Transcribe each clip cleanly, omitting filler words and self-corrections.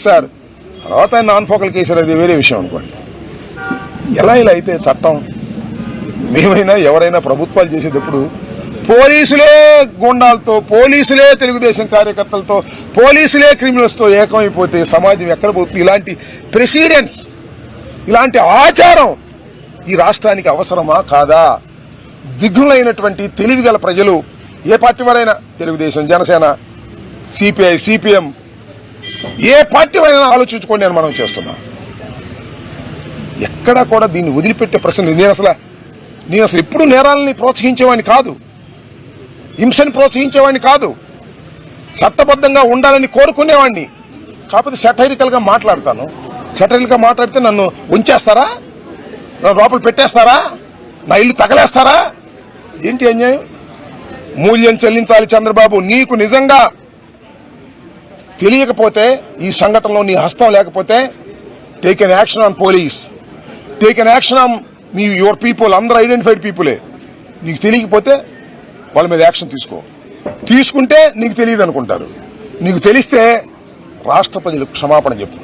చేశారు, తర్వాత ఆయన నాన్ ఫోకల్ కేసారు, అది వేరే విషయం అనుకోండి. ఇలా అయితే చట్టం మేమైనా ఎవరైనా ప్రభుత్వాలు చేసేటప్పుడు పోలీసులే గుండాలతో, పోలీసులే తెలుగుదేశం కార్యకర్తలతో, పోలీసులే క్రిమినల్స్తో ఏకమైపోతే సమాజం ఎక్కడ పోతుంది? ఇలాంటి ప్రెసిడెన్స్, ఇలాంటి ఆచారం ఈ రాష్ట్రానికి అవసరమా కాదా? విఘ్నులైనటువంటి తెలివిగల ప్రజలు, ఏ పార్టీ వారైనా, తెలుగుదేశం, జనసేన, సిపిఐ, సిపిఎం, ఏ పార్టీ వారైనా ఆలోచించుకోండి అని మనం చేస్తున్నాం. ఎక్కడా కూడా దీన్ని వదిలిపెట్టే ప్రశ్న. నేను అసలు ఎప్పుడు నేరాలని ప్రోత్సహించేవాడిని కాదు, హింసని ప్రోత్సహించేవాడిని కాదు, చట్టబద్ధంగా ఉండాలని కోరుకునేవాడిని. కాకపోతే సెటైరికల్గా మాట్లాడతాను. సెటైరికల్గా మాట్లాడితే నన్ను ఉంచేస్తారా, నన్ను లోపల పెట్టేస్తారా, నా ఇల్లు తగలేస్తారా? ఏంటి అన్యాయం? మూల్యం చెల్లించాలి చంద్రబాబు. నీకు నిజంగా తెలియకపోతే, ఈ సంఘటనలో నీ హస్తం లేకపోతే, take an action on police, take an action on your people. అందరూ ఐడెంటిఫైడ్ పీపులే. నీకు తెలియకపోతే వాళ్ళ మీద యాక్షన్ తీసుకో. తీసుకుంటే నీకు తెలియదు అనుకుంటారు. నీకు తెలిస్తే రాష్ట్ర ప్రజలకు క్షమాపణ చెప్పు.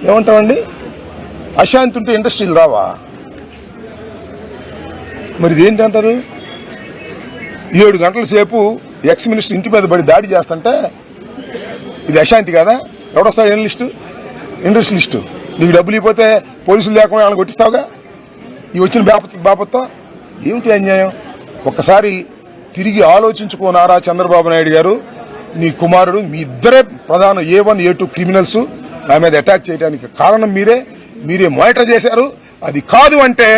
ఏమంటావండి? అశాంతి ఉంటే ఇండస్ట్రీలు రావా? మరి ఇదేంటి అంటారు? 7 గంటల సేపు ఎక్స్ మినిస్టర్ ఇంటి మీద పడి దాడి చేస్తుంటే ఇది అశాంతి కదా? ఎవడొస్తాడు ఇండస్ట్రియలిస్టు? నీకు డబ్బులు ఇవ్వకపోతే పోలీసులు లేకుండా వాళ్ళని కొట్టిస్తావుగా ఈ వచ్చిన బాపత్తో. ఏమిటి అన్యాయం? ఒక్కసారి తిరిగి ఆలోచించుకో నారా చంద్రబాబు నాయుడు గారు. నీ కుమారుడు, మీ ఇద్దరే ప్రధాన A1, A2 క్రిమినల్స్ నా మీద అటాక్ చేయడానికి కారణం మీరే మానిటర్ చేశారు. అది కాదు అంటే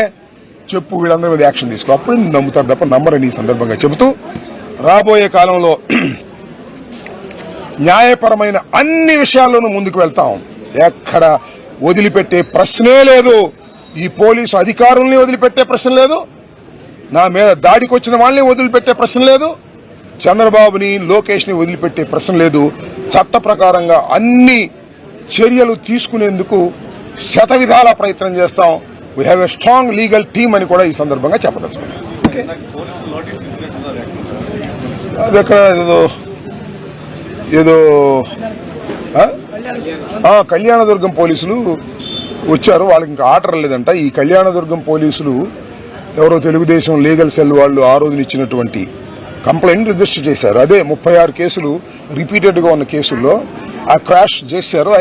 చెప్పు, వీళ్ళందరి మీద యాక్షన్ తీసుకో. అప్పుడు నమ్ముతారు తప్ప నమ్మరని ఈ సందర్భంగా చెబుతూ, రాబోయే కాలంలో న్యాయపరమైన అన్ని విషయాల్లోనూ ముందుకు వెళ్తాం. ఎక్కడ వదిలిపెట్టే ప్రశ్నే లేదు. ఈ పోలీసు అధికారుల్ని వదిలిపెట్టే ప్రశ్న లేదు, నా మీద దాడికి వచ్చిన వాళ్ళని వదిలిపెట్టే ప్రశ్న లేదు, చంద్రబాబుని, లోకేష్ని వదిలిపెట్టే ప్రశ్న లేదు. చట్ట ప్రకారంగా అన్ని చర్యలు తీసుకునేందుకు శతవిధాల ప్రయత్నం చేస్తాం. We have a strong legal team అని కూడా ఈ సందర్భంగా చెప్పదలుచుకున్నాం. అది ఎక్కడ ఏదో కళ్యాణదుర్గం పోలీసులు వచ్చారు, వాళ్ళకి ఇంకా ఆర్డర్ లేదంట. ఈ కళ్యాణదుర్గం పోలీసులు ఎవరో తెలుగుదేశం లీగల్ సెల్ వాళ్ళు ఆ రోజున ఇచ్చినటువంటి కంప్లైంట్ రిజిస్టర్ చేశారు. అదే 36 కేసులు రిపీటెడ్ గా ఉన్న కేసుల్లో ఆ క్రాష్ చేశారు.